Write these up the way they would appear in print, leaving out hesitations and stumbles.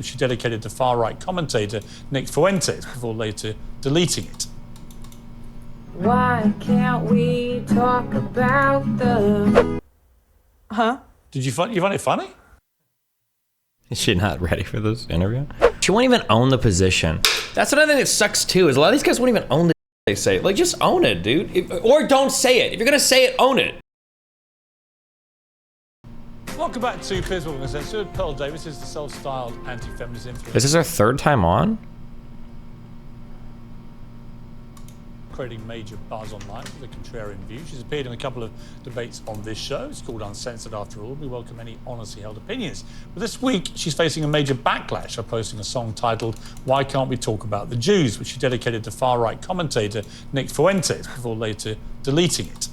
which she dedicated to far-right commentator Nick Fuentes before later deleting it. Why can't we talk about the... Did you find it funny? Is she not ready for this interview? She won't even own the position. That's another thing that sucks too, is a lot of these guys won't even own the they say. Like, just own it, dude. Or don't say it. If you're gonna say it, own it. Welcome back to Piers. Pearl Davis is the self-styled anti-feminist influencer. Is this her third time on? Creating major buzz online with a contrarian view. She's appeared in a couple of debates on this show. It's called Uncensored after all. We welcome any honestly held opinions. But this week, she's facing a major backlash for posting a song titled Why Can't We Talk About the Jews, which she dedicated to far-right commentator Nick Fuentes before later deleting it.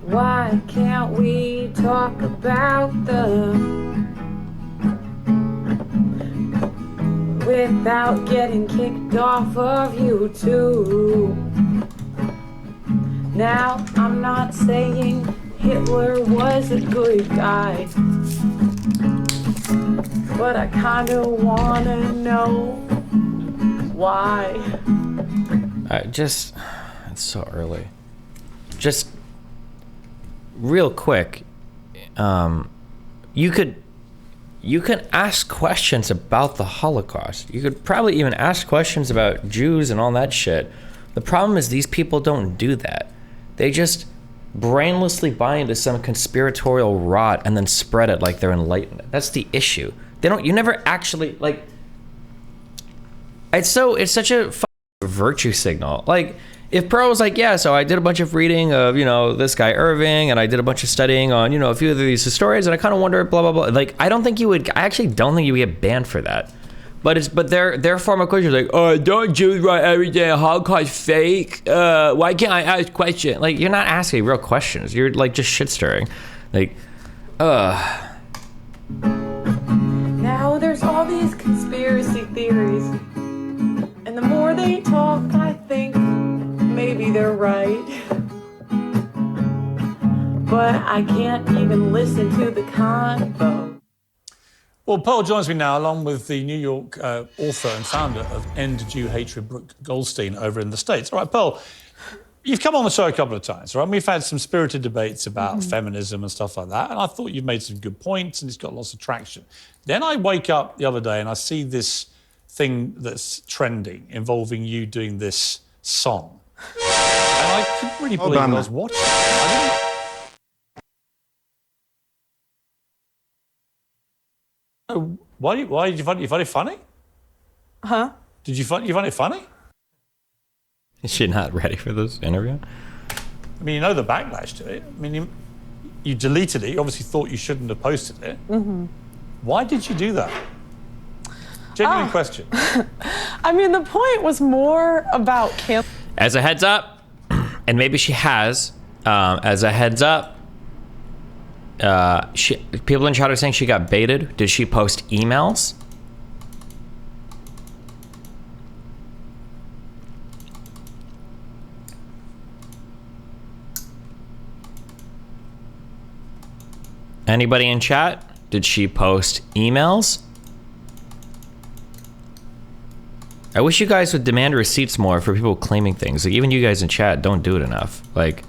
Why can't we talk about the... without getting kicked off of YouTube? Now, I'm not saying Hitler was a good guy, but I kinda wanna know why. It's so early. Just real quick, you can ask questions about the Holocaust. You could probably even ask questions about Jews and all that shit. The problem is these people don't do that. They just brainlessly buy into some conspiratorial rot and then spread it like they're enlightened. That's the issue. You never actually, like, it's such a virtue signal. Like, if Pearl was like, yeah, so I did a bunch of reading of, this guy Irving, and I did a bunch of studying on, a few of these historians, and I kind of wonder, blah, blah, blah. Like, I actually don't think you would get banned for that. But their form of question is like, oh, don't Jews write everything, Holocaust fake? Why can't I ask questions? Like, you're not asking real questions. You're, like, just shit stirring. Like, Now there's all these conspiracy theories, and the more they talk, I think maybe they're right. But I can't even listen to the convo. Well, Pearl joins me now, along with the New York author and founder of End Jew Hatred, Brooke Goldstein, over in the States. All right, Pearl, you've come on the show a couple of times, right? We've had some spirited debates about feminism and stuff like that, and I thought you've made some good points, and it's got lots of traction. Then I wake up the other day and I see this thing that's trending involving you doing this song. And I couldn't really believe what I was watching. Why did you find it funny? Did you find it funny? is she not ready for this interview? I mean, the backlash to it. I mean, you deleted it. You obviously thought you shouldn't have posted it. Why did you do that? Genuine question. I mean, the point was more about As a heads up, and maybe she has, as a heads up, people in chat are saying she got baited. Did she post emails? Anybody in chat? Did she post emails? I wish you guys would demand receipts more for people claiming things. Like, even you guys in chat don't do it enough. Like,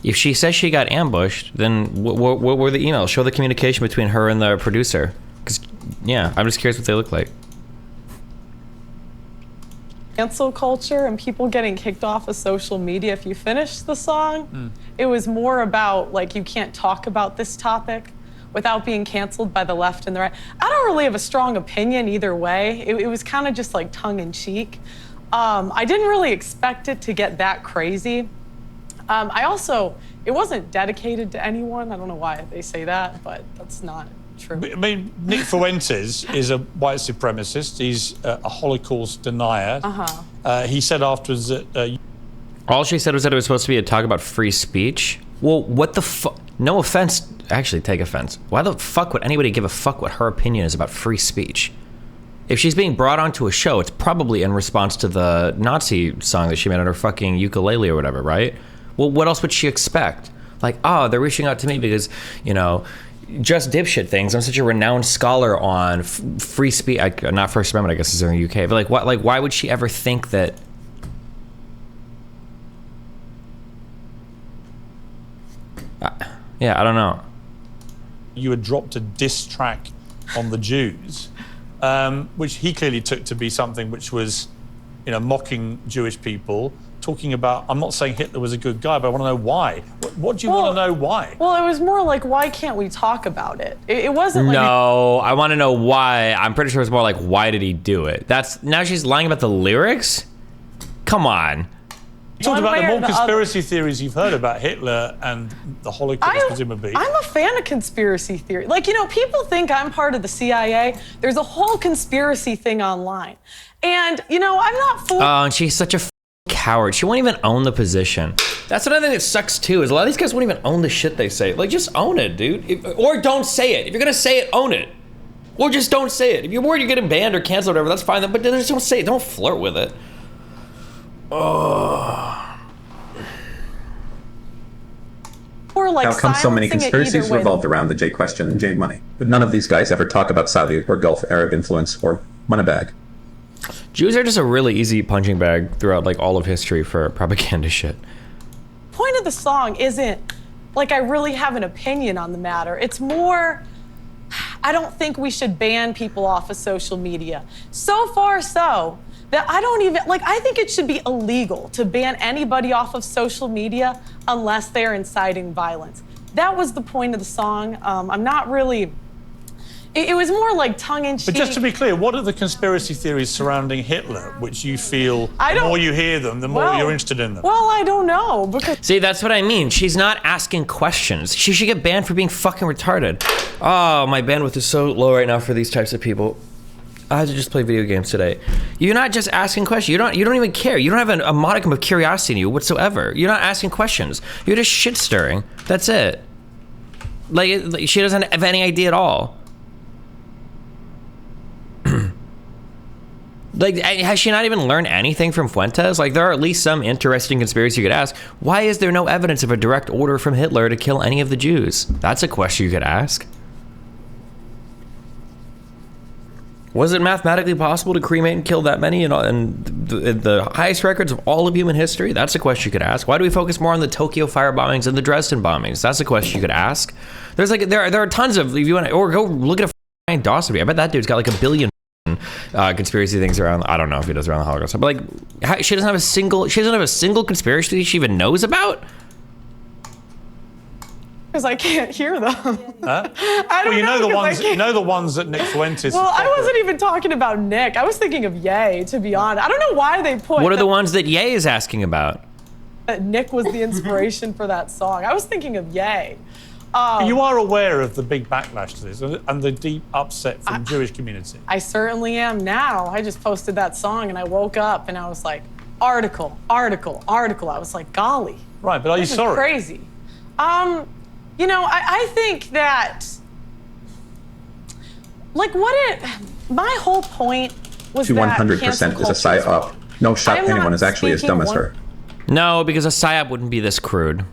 if she says she got ambushed, then what were the emails? Show the communication between her and the producer. Because, yeah, I'm just curious what they look like. cancel culture and people getting kicked off of social media if you finish the song. It was more about, like, you can't talk about this topic without being canceled by the left and the right. I don't really have a strong opinion either way. It was kind of just like tongue in cheek. I didn't really expect it to get that crazy. It wasn't dedicated to anyone. I don't know why they say that, but that's not true. I mean, Nick Fuentes is a white supremacist. He's a Holocaust denier. He said afterwards that... all she said was that it was supposed to be a talk about free speech. Well, what the fuck? No offense, actually take offense. Why the fuck would anybody give a fuck what her opinion is about free speech? If she's being brought onto a show, it's probably in response to the Nazi song that she made on her fucking ukulele or whatever, right? Well, what else would she expect? Like, oh, they're reaching out to me because, Just Dipshit Things. I'm such a renowned scholar on free speech. Not First Amendment, I guess, is in the UK. But why would she ever think that? Yeah, I don't know. You had dropped a diss track on the Jews, which he clearly took to be something which was, mocking Jewish people, talking about, I'm not saying Hitler was a good guy, but I want to know why. What do you want to know why? Well, it was more like, why can't we talk about it? It wasn't like... No, I want to know why. I'm pretty sure it's more like, why did he do it? Now she's lying about the lyrics? Come on. You talked about the more conspiracy theories you've heard about Hitler and the Holocaust, presumably. I'm a fan of conspiracy theory. People think I'm part of the CIA. There's a whole conspiracy thing online. And, I'm not fooled. Oh, and she's such a coward. She won't even own the position. That's another thing that sucks, too, is a lot of these guys won't even own the shit they say. Just own it, dude. Or don't say it. If you're going to say it, own it. Or just don't say it. If you're worried you're getting banned or canceled or whatever, that's fine. But just don't say it. Don't flirt with it. Oh. Or How come so many conspiracies revolved around the J question and J money? But none of these guys ever talk about Saudi or Gulf Arab influence or Moneybag. Jews are just a really easy punching bag throughout all of history for propaganda shit. Point of the song isn't I really have an opinion on the matter. It's more, I don't think we should ban people off of social media. So far so that I don't even, I think it should be illegal to ban anybody off of social media unless they're inciting violence. That was the point of the song. I'm not really, it was more tongue-in-cheek. But just to be clear, what are the conspiracy theories surrounding Hitler, which you feel, the more you hear them, the more you're interested in them? Well, I don't know, because... See, that's what I mean. She's not asking questions. She should get banned for being fucking retarded. Oh, my bandwidth is so low right now for these types of people. I had to just play video games today. You're not just asking questions. You don't even care. You don't have a modicum of curiosity in you whatsoever. You're not asking questions. You're just shit stirring. That's it. She doesn't have any idea at all. Has she not even learned anything from Fuentes? There are at least some interesting conspiracy you could ask. Why is there no evidence of a direct order from Hitler to kill any of the Jews? That's a question you could ask. Was it mathematically possible to cremate and kill that many in the highest records of all of human history? That's a question you could ask. Why do we focus more on the Tokyo fire bombings and the Dresden bombings? That's a question you could ask. There's there are tons of, if you want to, or go look at Ryan Dawson. I bet that dude's got a billion conspiracy things around. I don't know if he does around the Holocaust, but she doesn't have a single conspiracy she even knows about. Because I can't hear them. Huh? I don't know the ones that Nick Fuentes. Well, I wasn't even talking about Nick. I was thinking of Ye, to be honest. I don't know why they put. What are the ones that Ye is asking about? That Nick was the inspiration for that song. I was thinking of Ye. You are aware of the big backlash to this and the deep upset from the Jewish community. I certainly am now. I just posted that song and I woke up and I was like, article. I was like, golly. Right, but are you sorry? Crazy. I think that, my whole point was that 100% is a psyop. No shot anyone is actually as dumb as her. No, because a psyop wouldn't be this crude.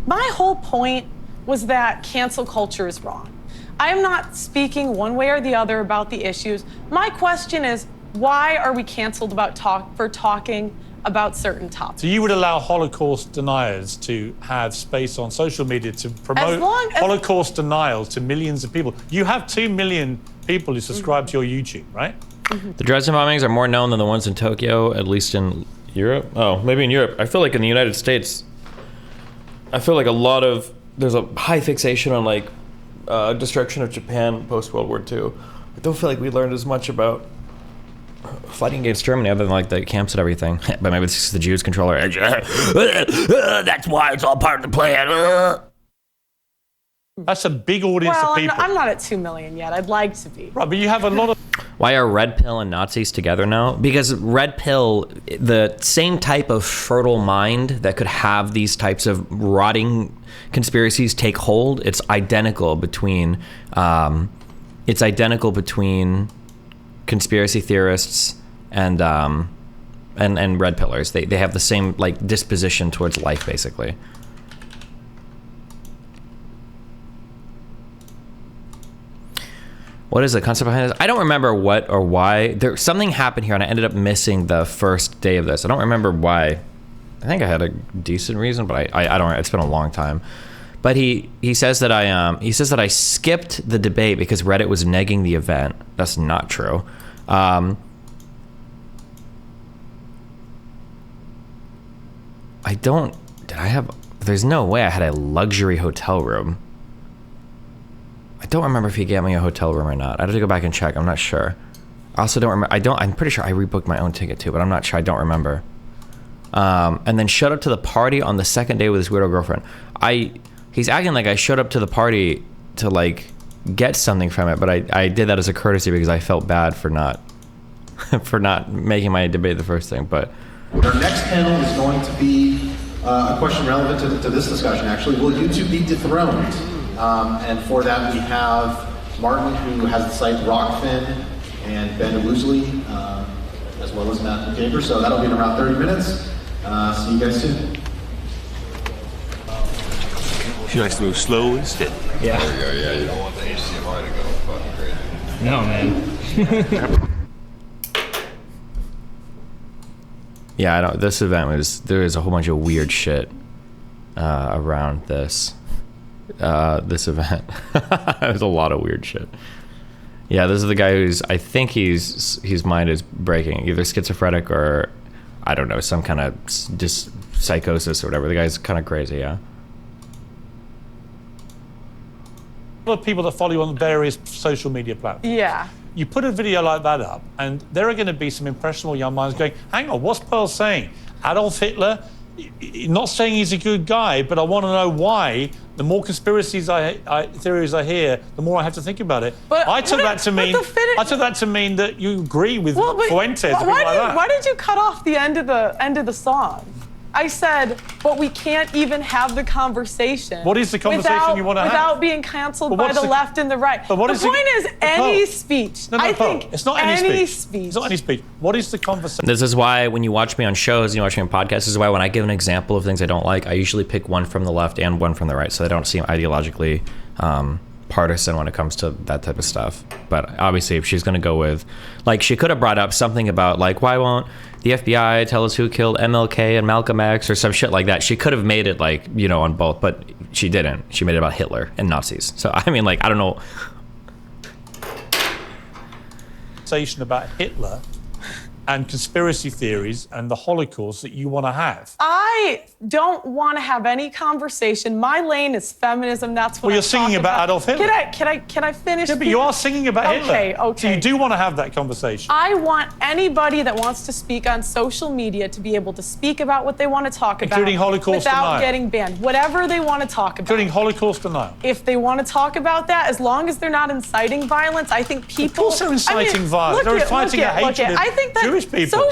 My whole point was that cancel culture is wrong. I am not speaking one way or the other about the issues. My question is, why are we canceled for talking about certain topics? So you would allow Holocaust deniers to have space on social media to promote Holocaust denial to millions of people? You have 2 million people who subscribe to your YouTube, right? The Dresden bombings are more known than the ones in Tokyo, at least in Europe. Oh, maybe in Europe. I feel like in the United States, there's a high fixation on destruction of Japan post World War II. I don't feel like we learned as much about fighting against Germany other than the camps and everything. But maybe it's just the Jews control our edge. That's why it's all part of the plan. That's a big audience of people. I'm not at 2 million yet. I'd like to be. Right, but you have a lot of... Why are Red Pill and Nazis together now? Because Red Pill, the same type of fertile mind that could have these types of rotting conspiracies take hold, it's identical between conspiracy theorists and red pillars. They have the same disposition towards life, basically. What is the concept behind this? I don't remember what or why. Something happened here, and I ended up missing the first day of this. I don't remember why. I think I had a decent reason, but I don't. It's been a long time. But he says that I skipped the debate because Reddit was negging the event. That's not true. There's no way I had a luxury hotel room. I don't remember if he gave me a hotel room or not. I'd have to go back and check. I'm not sure. I also don't remember. I'm pretty sure I rebooked my own ticket too, but I'm not sure. I don't remember. And then showed up to the party on the second day with his weirdo girlfriend. He's acting like I showed up to the party to like get something from it, but I did that as a courtesy because I felt bad for not making my debate the first thing. But our next panel is going to be a question relevant to this discussion. Actually, will YouTube be dethroned? And for that, we have Martin, who has the site Rockfin, and Ben Woosley, as well as Matt Tabor. So that'll be in around 30 minutes. See you guys soon. She likes to move slow and steady. Yeah. Yeah, you don't want the HDMI to go fucking crazy. No, man. yeah, I don't. This event there was a whole bunch of weird shit around this event. There's a lot of weird shit. Yeah, this is the guy I think his mind is breaking, either schizophrenic or I don't know, some kind of just psychosis or whatever. The guy's kind of crazy, yeah. Of people that follow you on various social media platforms. Yeah. You put a video like that up, and there are going to be some impressionable young minds going, hang on, what's Pearl saying? Adolf Hitler? Not saying he's a good guy, but I want to know why. The more conspiracies theories I hear, the more I have to think about it. But I took that to mean that you agree with Fuentes. Why did you cut off the end of the song? I said, but we can't even have the conversation. What is the conversation you want to have? Without being canceled by the left and the right. But what the point is any speech. No, I Pearl, think it's not any speech. It's not any speech. What is the conversation? This is why when you watch me on shows, you watch me on podcasts, this is why when I give an example of things I don't like, I usually pick one from the left and one from the right so they don't seem ideologically partisan when it comes to that type of stuff. But obviously if she's going to go with, like, she could have brought up something about, like, why won't the FBI tell us who killed MLK and Malcolm X or some shit like that. She could have made it, like, you know, on both, but she didn't. She made it about Hitler and Nazis. So, I mean, like, I don't know. Conversation about Hitler and conspiracy theories and the Holocaust that you want to have. I don't want to have any conversation. My lane is feminism. That's what you're singing about Adolf Hitler. Can I finish? Yeah, but you are singing about Hitler. Okay. So you do want to have that conversation. I want anybody that wants to speak on social media to be able to speak about what they want to talk about. Including Holocaust without denial. getting banned. Whatever they want to talk about. Including Holocaust denial. If they want to talk about that, as long as they're not inciting violence, I think people... Of course they're inciting violence. They're inciting a hatred of Jewish people.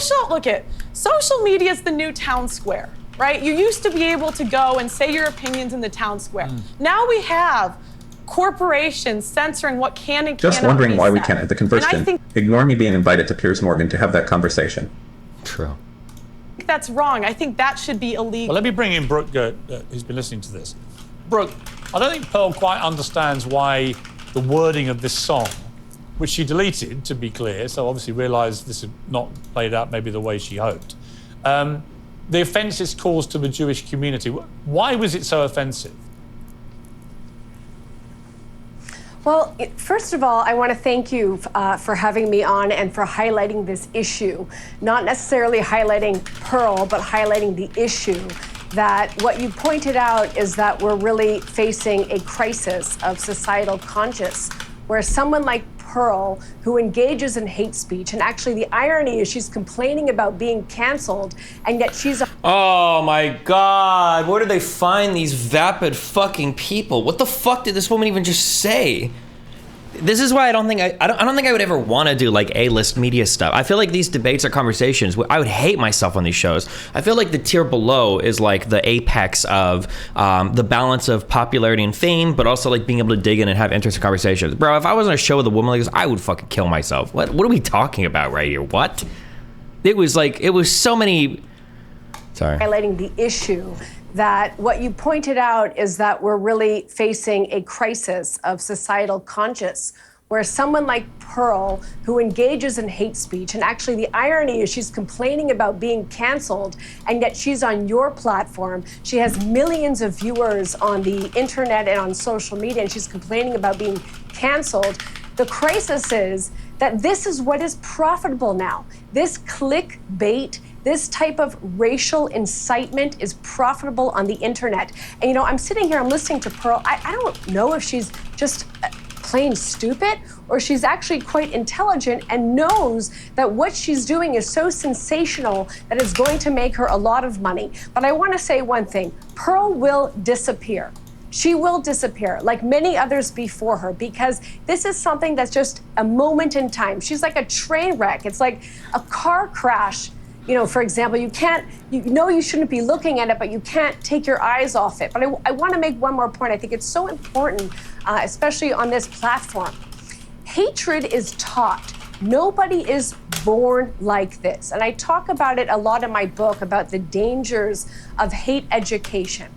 Social media is the new town square, right? You used to be able to go and say your opinions in the town square. Now we have corporations censoring what can and cannot be said. Just wondering why we can't have the conversation. Ignore me being invited to Piers Morgan to have that conversation. True. I think that's wrong. I think that should be illegal. Well, let me bring in Brooke, who's been listening to this. Brooke, I don't think Pearl quite understands why the wording of this song, which she deleted, to be clear, so obviously realised this had not played out maybe the way she hoped. The offence it's caused to the Jewish community. Why was it so offensive? Well, first of all, I want to thank you for having me on and for highlighting this issue. Not necessarily highlighting Pearl, but highlighting the issue. That what you pointed out is that we're really facing a crisis of societal conscience, where someone like Pearl, who engages in hate speech, and actually the irony is she's complaining about being canceled, and yet she's a... Oh my God, where do they find these vapid fucking people? What the fuck did this woman even just say? This is why I don't think I would ever want to do like A-list media stuff. I feel like these debates or conversations, I would hate myself on these shows. I feel like the tier below is like the apex of the balance of popularity and fame, but also like being able to dig in and have interesting conversations. Bro, if I was on a show with a woman like this, I would fucking kill myself. What are we talking about right here? What? It was so many... Sorry. Highlighting the issue. That what you pointed out is that we're really facing a crisis of societal conscience, where someone like Pearl, who engages in hate speech, and actually the irony is she's complaining about being canceled, and yet she's on your platform. She has millions of viewers on the internet and on social media, and she's complaining about being canceled. The crisis is that this is what is profitable now. This clickbait, this type of racial incitement is profitable on the internet. And you know, I'm sitting here, I'm listening to Pearl. I don't know if she's just plain stupid or she's actually quite intelligent and knows that what she's doing is so sensational that it's going to make her a lot of money. But I want to say one thing, Pearl will disappear. She will disappear like many others before her because this is something that's just a moment in time. She's like a train wreck. It's like a car crash. You know, for example, you know you shouldn't be looking at it, but you can't take your eyes off it. But I want to make one more point. I think it's so important, especially on this platform. Hatred is taught. Nobody is born like this. And I talk about it a lot in my book about the dangers of hate education.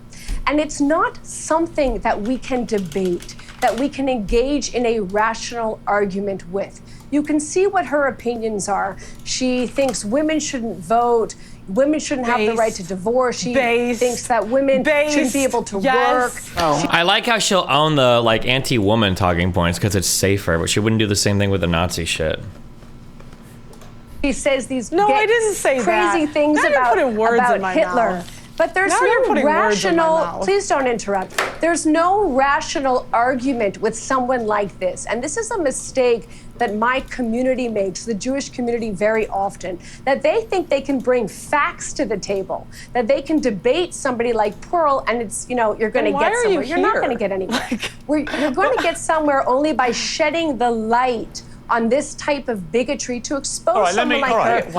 And it's not something that we can debate, that we can engage in a rational argument with. You can see what her opinions are. She thinks women shouldn't vote, women shouldn't have the right to divorce. She thinks that women shouldn't be able to work. I like how she'll own the like anti-woman talking points because it's safer, but she wouldn't do the same thing with the Nazi shit. She says these I didn't say crazy that. things Now you're about putting words in my Hitler. mouth. But there's Now you're no putting words in my rational, mouth. please don't interrupt. There's no rational argument with someone like this. And this is a mistake that my community makes, the Jewish community very often, that they think they can bring facts to the table, that they can debate somebody like Pearl and it's, you know, you're gonna get somewhere. You're not gonna get anywhere. You're going to get somewhere only by shedding the light on this type of bigotry to expose someone like her.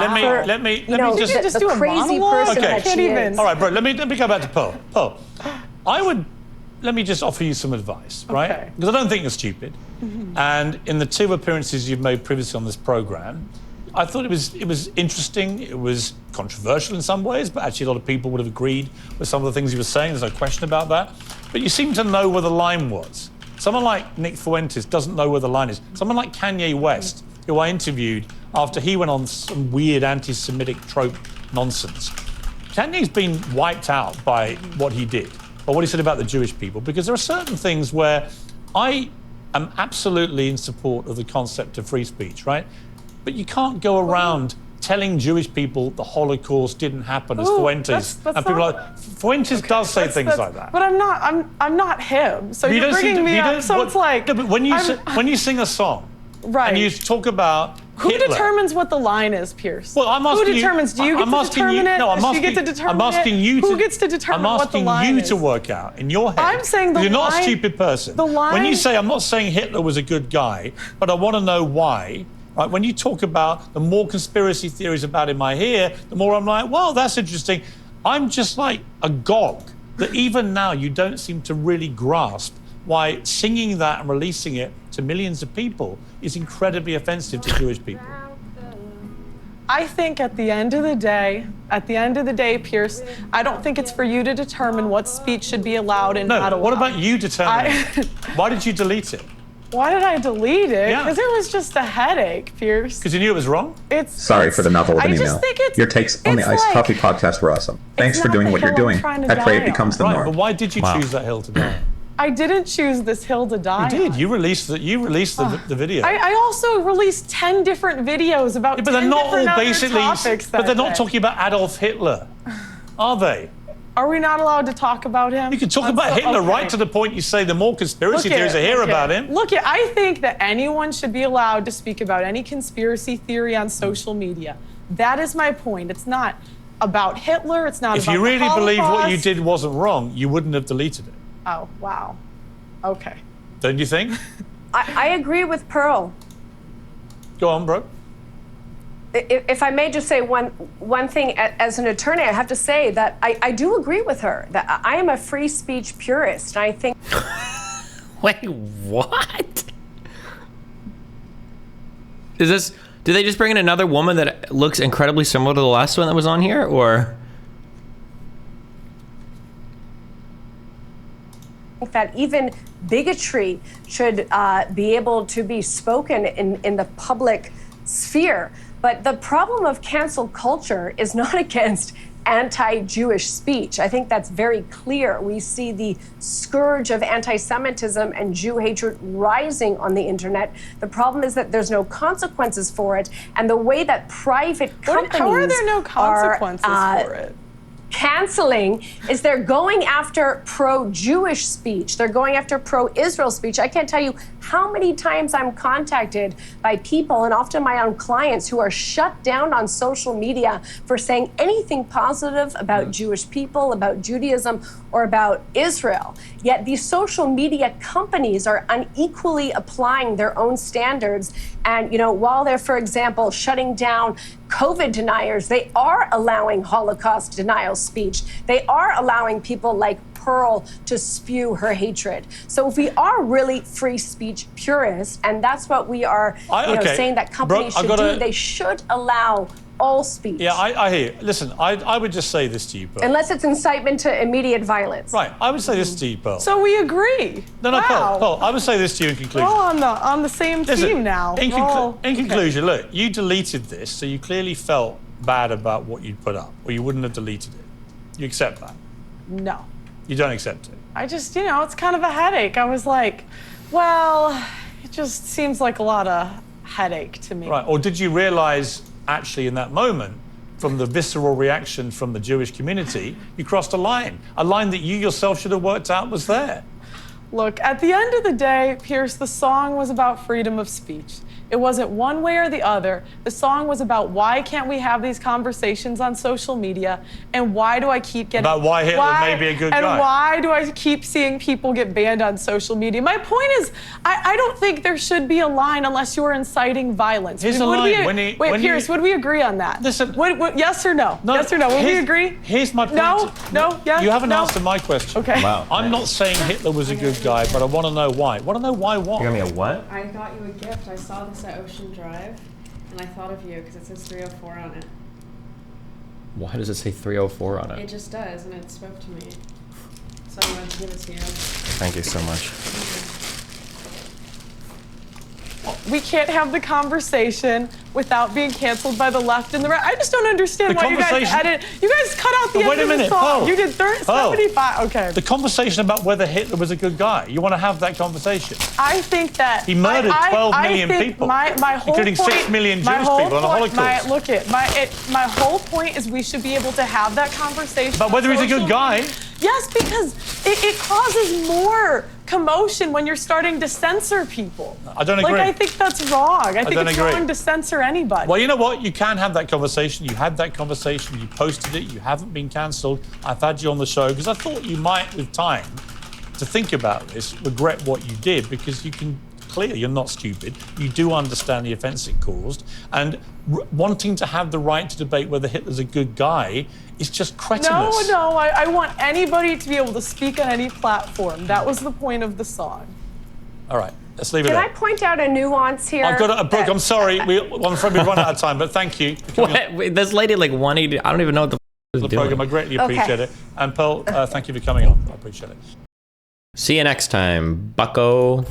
Let me just the crazy person that she is. All right, bro. Let me go back to Pearl. Pearl, let me just offer you some advice, right? Because I don't think you're stupid. And in the 2 appearances you've made previously on this program, I thought it was interesting. It was controversial in some ways, but actually a lot of people would have agreed with some of the things you were saying. There's no question about that. But you seem to know where the line was. Someone like Nick Fuentes doesn't know where the line is. Someone like Kanye West, who I interviewed after he went on some weird anti-Semitic trope nonsense. Kanye's been wiped out by what he did, by what he said about the Jewish people, because there are certain things where I am absolutely in support of the concept of free speech, right? But you can't go around telling Jewish people the Holocaust didn't happen as Fuentes. That's and people like Fuentes does say things like that. But I'm not him. So you're bringing me up. So it's like no, but when you sing a song, right, and you talk about Hitler, who determines what the line is, Pierce? Well, I'm asking who determines? Do you get to determine it? No, Do you get to determine I'm asking you to. Who gets to determine what the line is? I'm asking you to work out in your head. I'm saying the you're line. not a stupid person. The line. When you say I'm not saying Hitler was a good guy, but I want to know why. Right, when you talk about the more conspiracy theories about him I hear, the more I'm like, well, that's interesting. I'm just like agog that even now you don't seem to really grasp why singing that and releasing it to millions of people is incredibly offensive to Jewish people. I think at the end of the day, Pierce, I don't think it's for you to determine what speech should be allowed and not allowed. No, what about you determining? Why did you delete it? Why did I delete it? Because it was just a headache, Piers. Because you knew it was wrong? Sorry for the novel of an email. Your takes on the Iced Coffee podcast were awesome. Thanks for doing what you're doing. I pray it becomes the norm. But why did you choose that hill to die on? I didn't choose this hill to die on. You did. You released the video. I also released 10 different videos about 10 but they're not different all other basically. topics But they're not that talking about Adolf Hitler, are they? Are we not allowed to talk about him? You can talk about Hitler right to the point you say the more conspiracy theories I hear about him. Look, I think that anyone should be allowed to speak about any conspiracy theory on social media. That is my point. It's not about Hitler. It's not about the Holocaust. If you really believe what you did wasn't wrong, you wouldn't have deleted it. Oh, wow. Okay. Don't you think? I agree with Pearl. Go on, bro. If I may just say one thing, as an attorney, I have to say that I do agree with her, that I am a free speech purist. And I think... Wait, what? Did they just bring in another woman that looks incredibly similar to the last one that was on here, or? think that even bigotry should be able to be spoken in the public sphere. But the problem of cancel culture is not against anti-Jewish speech. I think that's very clear. We see the scourge of anti-Semitism and Jew hatred rising on the internet. The problem is that there's no consequences for it, and the way that private companies How are there no consequences for it? Canceling is they're going after pro-Jewish speech. They're going after pro-Israel speech. I can't tell you how many times I'm contacted by people, and often my own clients, who are shut down on social media for saying anything positive about Jewish people, about Judaism, or about Israel. Yet these social media companies are unequally applying their own standards. And, while they're, for example, shutting down COVID deniers, they are allowing Holocaust denial speech. They are allowing people like Pearl to spew her hatred. So if we are really free speech purists, and that's what we are saying that companies should do, they should allow all speech. Yeah, I hear you. Listen, I would just say this to you, Pearl. Unless it's incitement to immediate violence. Right, I would say this to you, Pearl. So we agree. No, Wow. Pearl, I would say this to you in conclusion. We're all on the same team now. In conclusion, look, you deleted this, so you clearly felt bad about what you'd put up, or you wouldn't have deleted it. You accept that? No. You don't accept it? I just, it's kind of a headache. I was like, well, it just seems like a lot of headache to me. Right, or did you realize actually in that moment, from the visceral reaction from the Jewish community, you crossed a line that you yourself should have worked out was there? Look, at the end of the day, Piers, the song was about freedom of speech. It wasn't one way or the other. The song was about why can't we have these conversations on social media, and why do I keep getting... About why Hitler may be a good guy. And why do I keep seeing people get banned on social media? My point is, I don't think there should be a line unless you're inciting violence. Here's a line. Piers, would we agree on that? Listen... yes or no? Yes or no? Would we agree? Here's my point. No, yes, You haven't answered my question. Okay. Wow. I'm not saying Hitler was a good guy, but I want to know why. I want to know why what? You're gonna be a what? I got you a gift. I saw this at Ocean Drive, and I thought of you because it says 304 on it. Why does it say 304 on it? It just does, and it spoke to me. So I wanted to give it to you. Thank you so much. We can't have the conversation without being canceled by the left and the right. I just don't understand why you guys edit. You guys cut out the end of the song. Pearl. You did 75. Okay. The conversation about whether Hitler was a good guy. You want to have that conversation? I think that he murdered 12 million people, my whole including point, 6 million Jewish people on the Holocaust. My whole point is we should be able to have that conversation. But whether he's a good guy. Yes, because it causes more commotion when you're starting to censor people. I don't agree. I think that's wrong. I think it's agree. wrong to censor anybody. Well, you know what? You can have that conversation. You had that conversation. You posted it. You haven't been cancelled. I've had you on the show because I thought you might, with time, to think about this, regret what you did, because you can clearly, you're not stupid. You do understand the offence it caused, and wanting to have the right to debate whether Hitler's a good guy is just cretinous. No, I want anybody to be able to speak on any platform. That was the point of the song. All right, let's leave it Can there. I point out a nuance here? I've got Brooke, I'm sorry. I'm afraid we've run out of time, but thank you. Wait, this lady like 180, I don't even know what the is doing. Program. I greatly appreciate it. And Pearl, thank you for coming on. I appreciate it. See you next time, bucko.